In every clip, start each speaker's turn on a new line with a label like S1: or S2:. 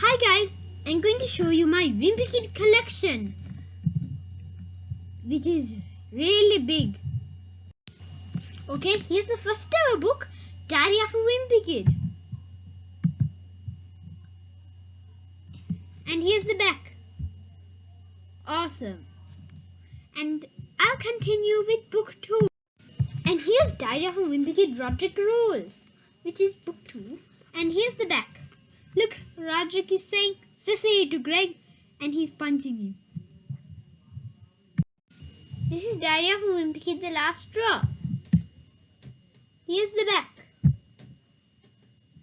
S1: Hi guys, I'm going to show you my Wimpy Kid collection, which is really big. Okay, here's the first ever book, Diary of a Wimpy Kid. And here's the back. Awesome. And I'll continue with book 2. And here's Diary of a Wimpy Kid Roderick Rules, which is book 2. And here's the back. Look, Roderick is saying "Sissy" to Greg and he's punching him. This is Diary of a Wimpy Kid, the last straw. Here's the back.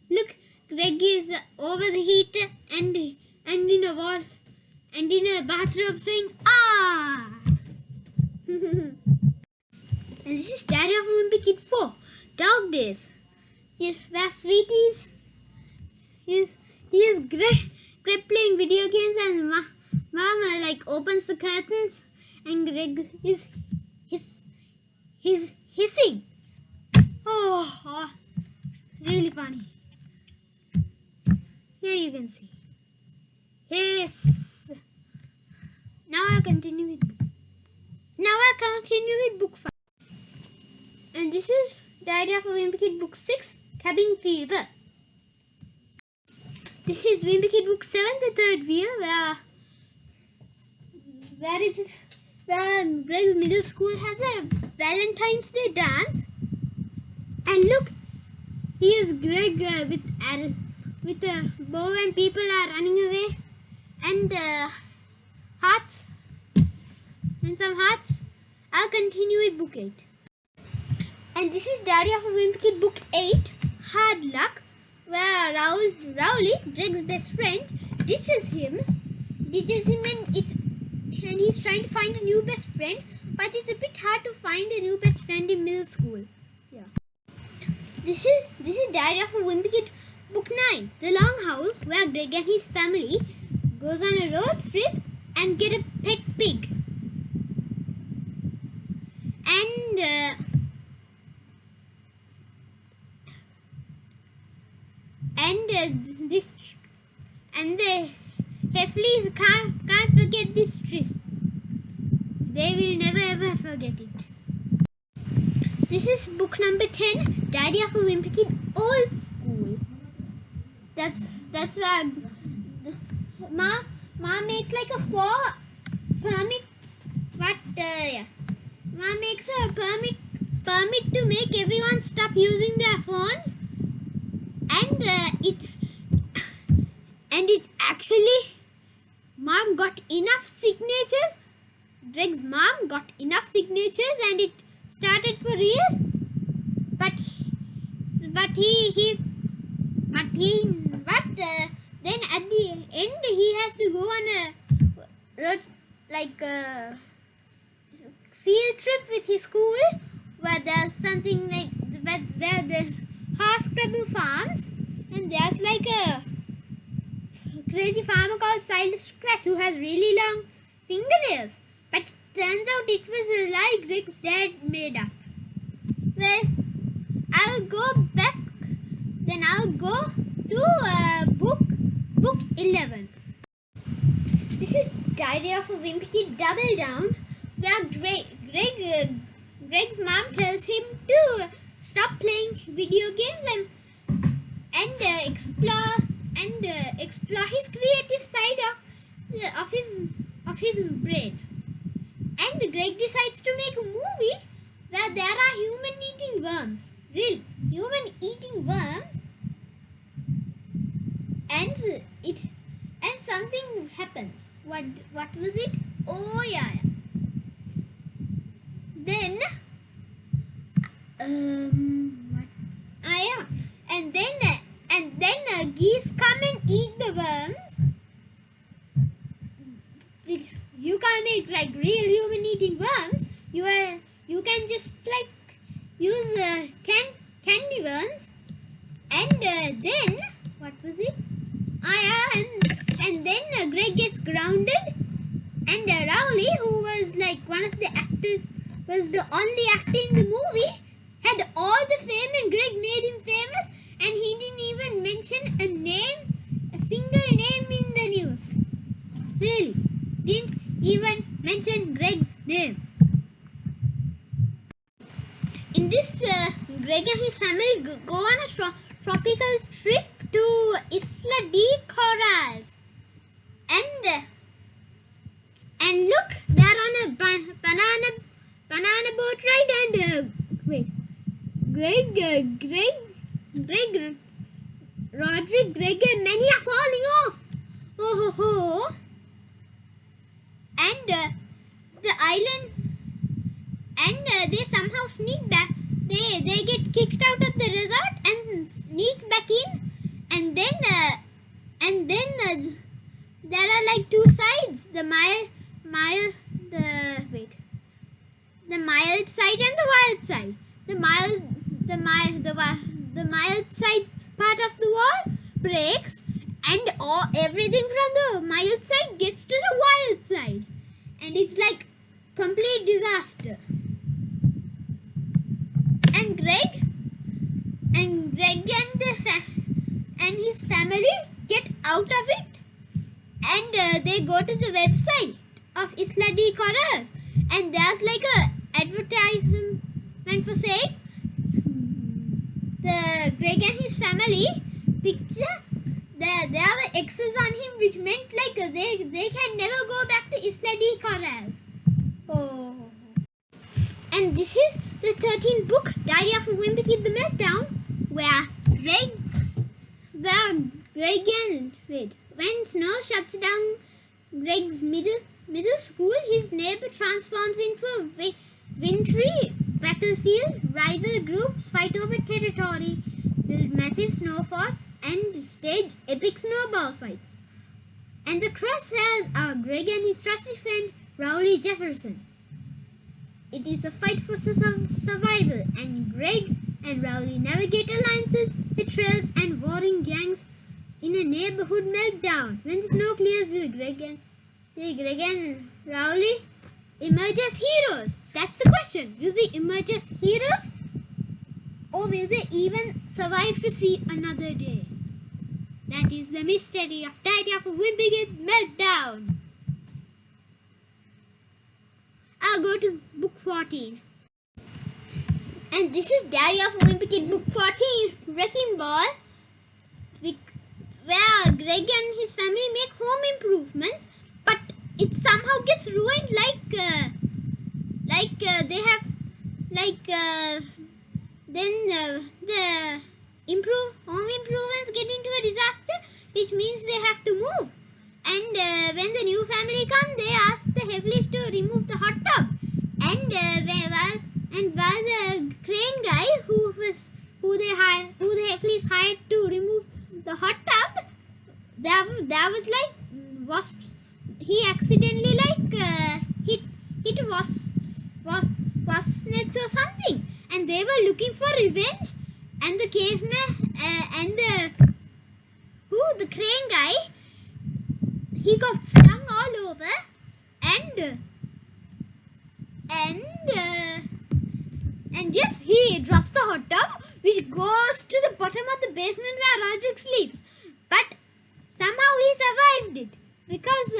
S1: Look, Greg is over the heater and in a bathrobe saying "Ah." And this is Diary of a Wimpy Kid 4, Dog Days. Where Sweeties he is Greg playing video games and Mama opens the curtains and Greg is hissing. Oh, really funny. Here you can see. Hiss. Now I'll continue with book 5. And this is Diary of a Wimpy Kid book 6, Cabin Fever. This is Wimpy Kid book 7, the third wheel, where Greg's middle school has a Valentine's Day dance. And look, here's Greg with a bow and people are running away and hearts and some hearts. I'll continue with book 8. And this is Diary of a Wimpy Kid book 8, Hard Luck, where Rowley, Greg's best friend, ditches him and he's trying to find a new best friend, but it's a bit hard to find a new best friend in middle school. Yeah. This is Diary of a Wimpy Kid book 9, The Long Howl, where Greg and his family goes on a road trip and get a pet pig. And the Heffleys can't forget this trip. They will never ever forget it. This is book number 10, Diary of a Wimpy Kid Old School. That's where Ma makes like a permit. Ma makes a permit to make everyone stop using their phones, and it's actually Mom got enough signatures. Greg's mom got enough signatures and it started for real. But then at the end he has to go on a road field trip with his school where there's something where the Harscrabble farms, and there's like a crazy farmer called Silas Scratch who has really long fingernails. But turns out it was a lie Greg's dad made up. Well, I'll go back. Then I'll go to book 11. This is Diary of a Wimpy Kid Double Down, where Greg's mom tells him to stop playing video games and explore his creative side of his brain. And Greg decides to make a movie where there are human-eating worms. Real human-eating worms. And something happens. What was it? Oh yeah. Then what? Yeah. And then geese come and eat the worms. You can't make real human eating worms. You can just use candy worms. And then what was it? And then Greg gets grounded, and Rowley, who was one of the actors, was the only actor in the movie, had all the fame, and Greg made him famous, and he didn't even mention a single name mention Greg's name. In this, Greg and his family go on a tropical trip to Isla de Coral. And look, they're on a banana boat ride, and Roderick, Greg, and many are falling off. Oh ho ho! And the island, and they somehow sneak back. They get kicked out of the resort and sneak back in, and then there are like two sides: the mild side and the wild side. The mild side part of the wall breaks, and everything from the mild side gets to the wild side, and it's like complete disaster. And Greg and his family get out of it, and they go to the website of Isla de Coral, and there's like a advertisement for sale. The Greg and his family picture, there were X's on him, which meant like they can never go back to Isla de Coral. Oh. And this is the 13th book, Diary of a Wimpy Kid, The Meltdown, when snow shuts down Greg's middle school, his neighbor transforms into a wintry battlefield. Rival groups fight over territory, build massive snow forts, and stage epic snowball fights. And the crosshairs are Greg and his trusty friend, Rowley Jefferson. It is a fight for survival, and Greg and Rowley navigate alliances, betrayals, and warring gangs in a neighborhood meltdown. When the snow clears, will Greg and Rowley emerge as heroes? That's the question. Will they emerge as heroes? Or will they even survive to see another day? That is the mystery of Diary of a Wimpy Kid, Meltdown. I'll go to book 14. And this is Diary of a Wimpy Kid, book 14, Wrecking Ball, where Greg and his family make home improvements, but it somehow gets ruined, the home improvements get into a disaster, which means they have to move. And when the new family come, they ask the Heavleys to remove the hot tub. And while the crane guy who the Heavleys hired to remove the hot tub, there was like wasps. He accidentally hit wasp nets or something, and they were looking for revenge. And the caveman the crane guy, he got stung all over, and yes, he drops the hot tub, which goes to the bottom of the basement where Roderick sleeps. But somehow he survived it, because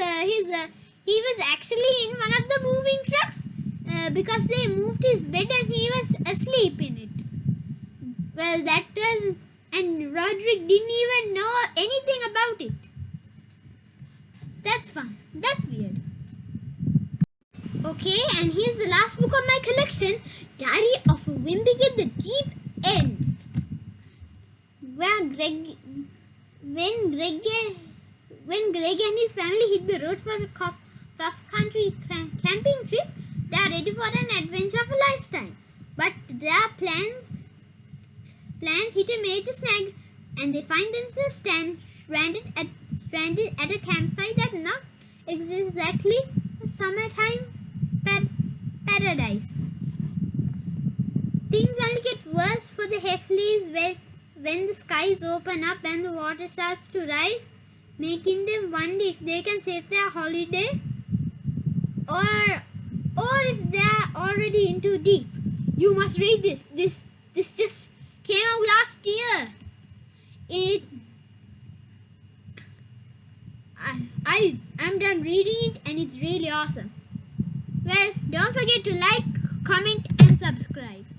S1: he was actually in one of the moving trucks, because they moved his bed and he was asleep in it. Well, and Roderick didn't even know anything about it. That's fun. That's weird. Okay, and here's the last book of my collection, Diary of a Wimpy Kid, The Deep End, where Greg and his family hit the road for a cross-country camping trip. They are ready for an adventure of a lifetime, but their plans hit a major snag, and they find themselves stranded at a campsite that not exactly a summertime paradise. Things only get worse for the Heavleys when the skies open up and the water starts to rise, making them wonder if they can save their holiday, or if they are already in too deep. You must read this. This just came out last year. I'm done reading it, and it's really awesome. Well, don't forget to like, comment and subscribe.